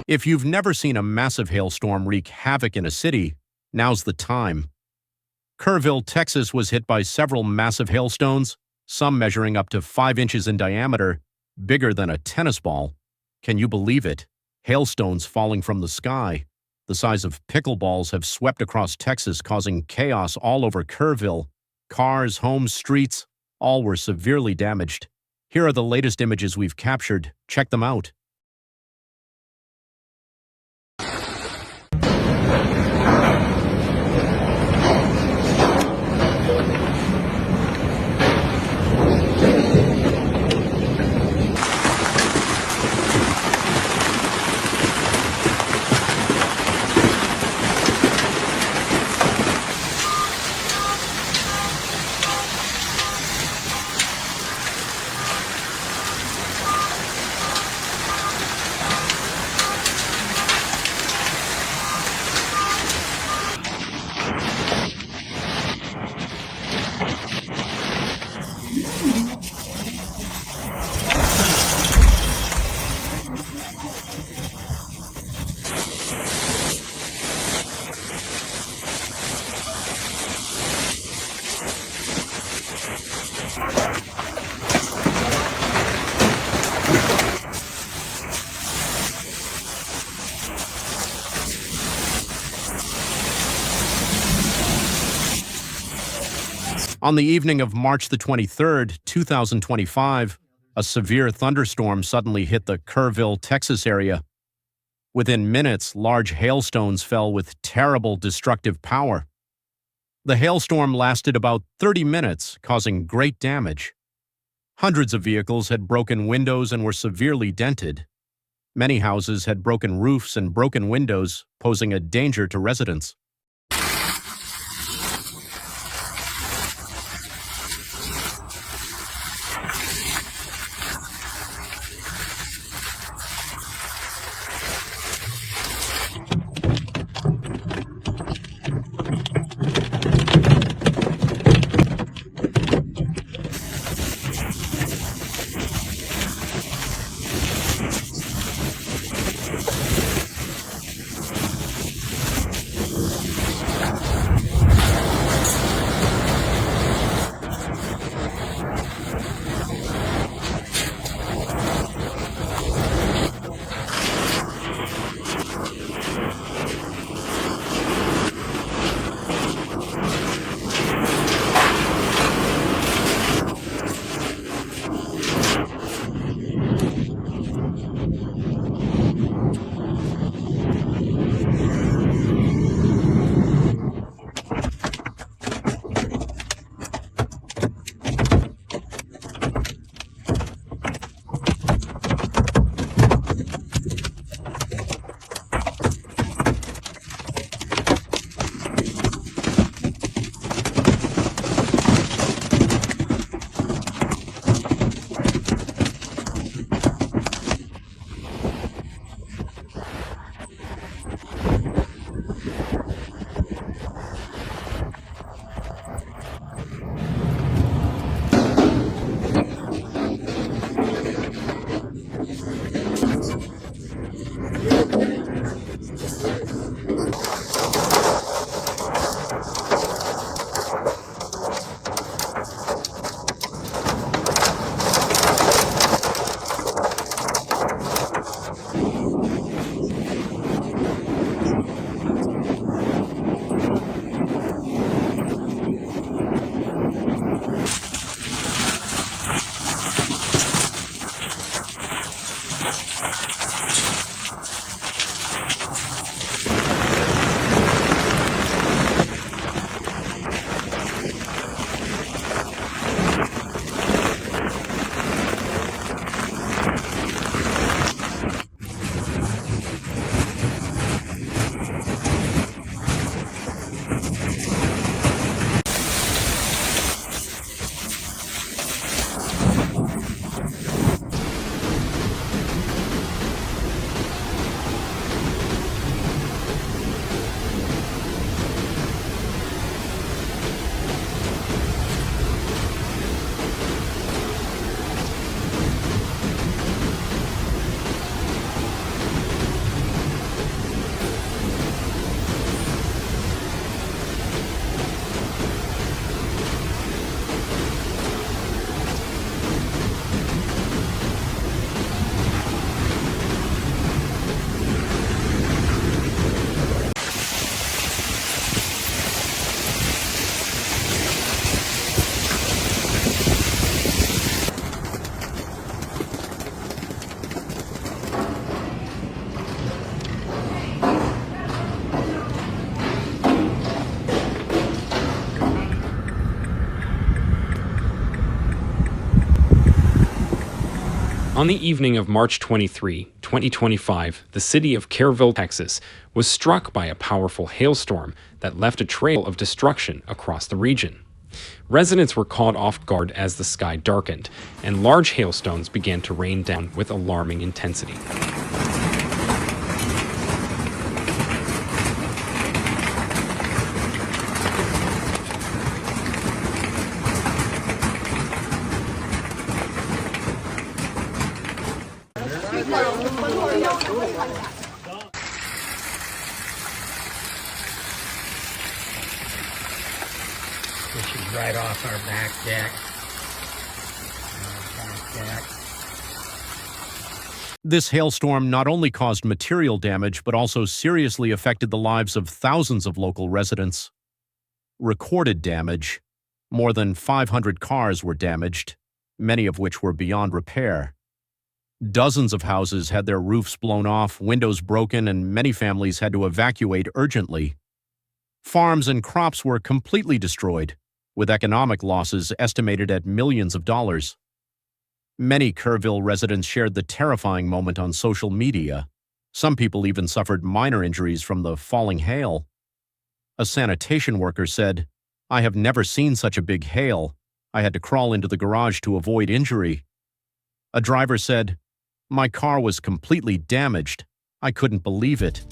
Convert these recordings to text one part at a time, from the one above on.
If you've never seen a massive hailstorm wreak havoc in a city, now's the time. Kerrville, Texas was hit by several massive hailstones, some measuring up to 5 inches in diameter, bigger than a tennis ball. Can you believe it? Hailstones falling from the sky, the size of pickleballs, have swept across Texas, causing chaos all over Kerrville. Cars, homes, streets, all were severely damaged. Here are the latest images we've captured. Check them out. On the evening of March the 23rd, 2025, a severe thunderstorm suddenly hit the Kerrville, Texas area. Within minutes, large hailstones fell with terrible destructive power. The hailstorm lasted about 30 minutes, causing great damage. Hundreds of vehicles had broken windows and were severely dented. Many houses had broken roofs and broken windows, posing a danger to residents. On the evening of March 23, 2025, the city of Kerrville, Texas, was struck by a powerful hailstorm that left a trail of destruction across the region. Residents were caught off guard as the sky darkened, and large hailstones began to rain down with alarming intensity. This is right off our back deck. This hailstorm not only caused material damage, but also seriously affected the lives of thousands of local residents. Recorded damage: more than 500 cars were damaged, many of which were beyond repair. Dozens of houses had their roofs blown off, windows broken, and many families had to evacuate urgently. Farms and crops were completely destroyed, with economic losses estimated at millions of dollars. Many Kerrville residents shared the terrifying moment on social media. Some people even suffered minor injuries from the falling hail. A sanitation worker said, "I have never seen such a big hail. I had to crawl into the garage to avoid injury." A driver said, "My car was completely damaged. I couldn't believe it."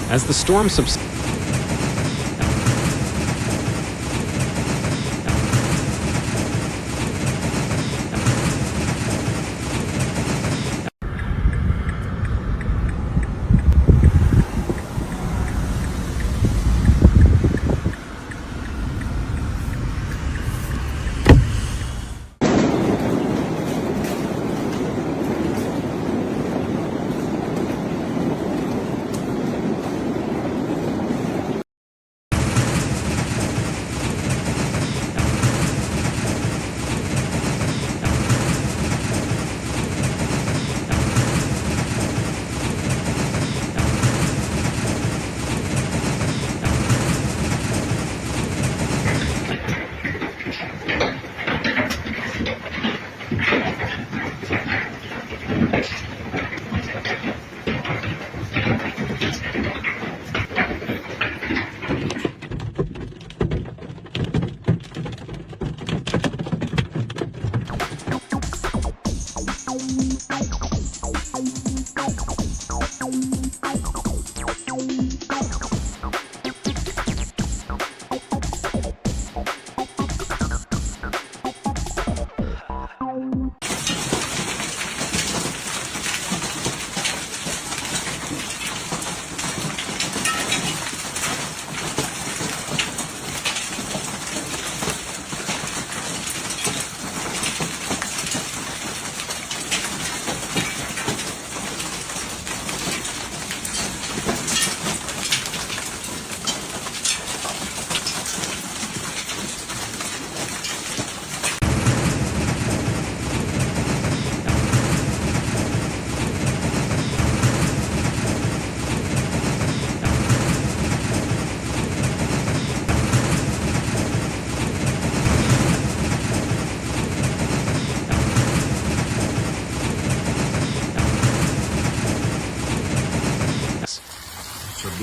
As the storm subsided,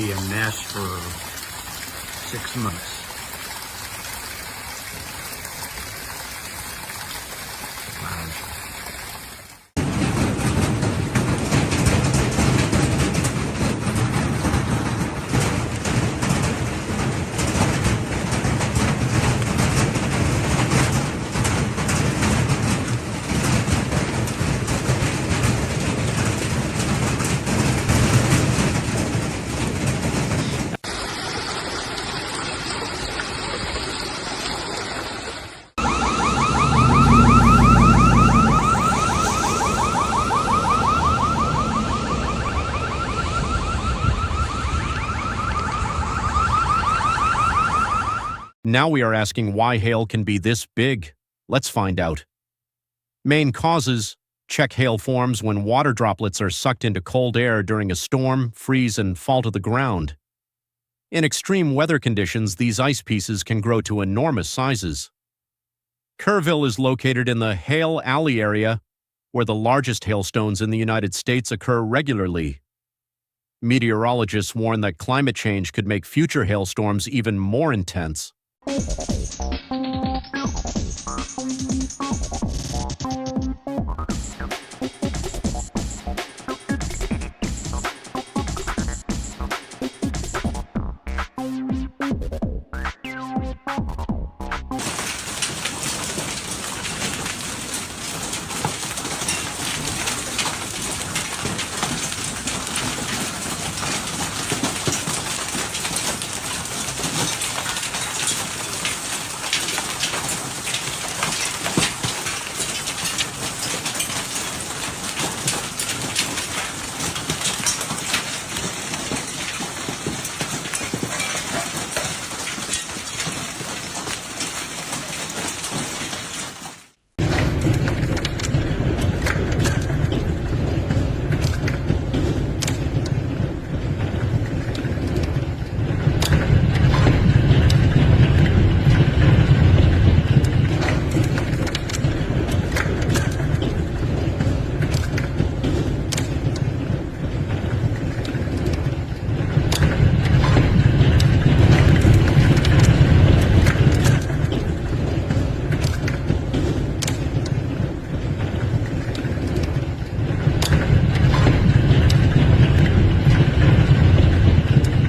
be a mess for 6 months. Wow. Now we are asking why hail can be this big. Let's find out. Main causes: check hail forms when water droplets are sucked into cold air during a storm, freeze, and fall to the ground. In extreme weather conditions, these ice pieces can grow to enormous sizes. Kerrville is located in the Hail Alley area, where the largest hailstones in the United States occur regularly. Meteorologists warn that climate change could make future hailstorms even more intense.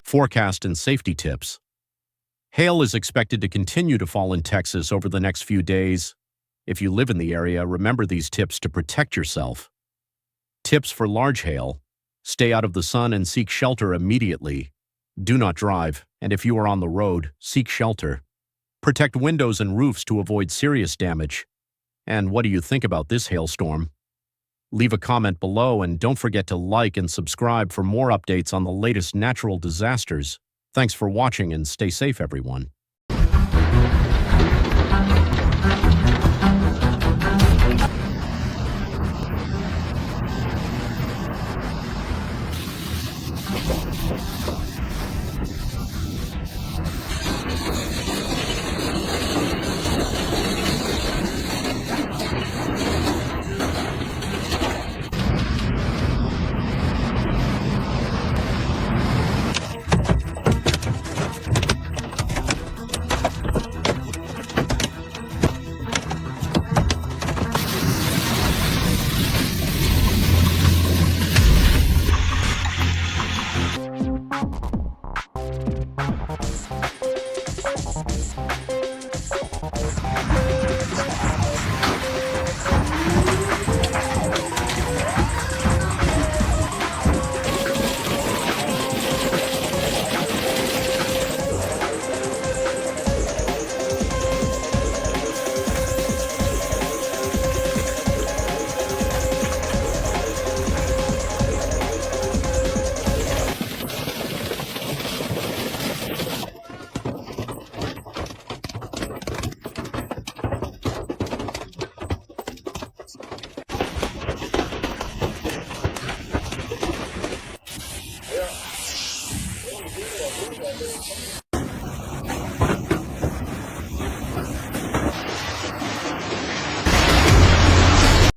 Forecast and safety tips. Hail is expected to continue to fall in Texas over the next few days. If you live in the area, remember these tips to protect yourself. Tips for large hail: stay out of the sun and seek shelter immediately. Do not drive, and if you are on the road, seek shelter. Protect windows and roofs to avoid serious damage. And what do you think about this hailstorm? Leave a comment below and don't forget to like and subscribe for more updates on the latest natural disasters. Thanks for watching and stay safe, everyone.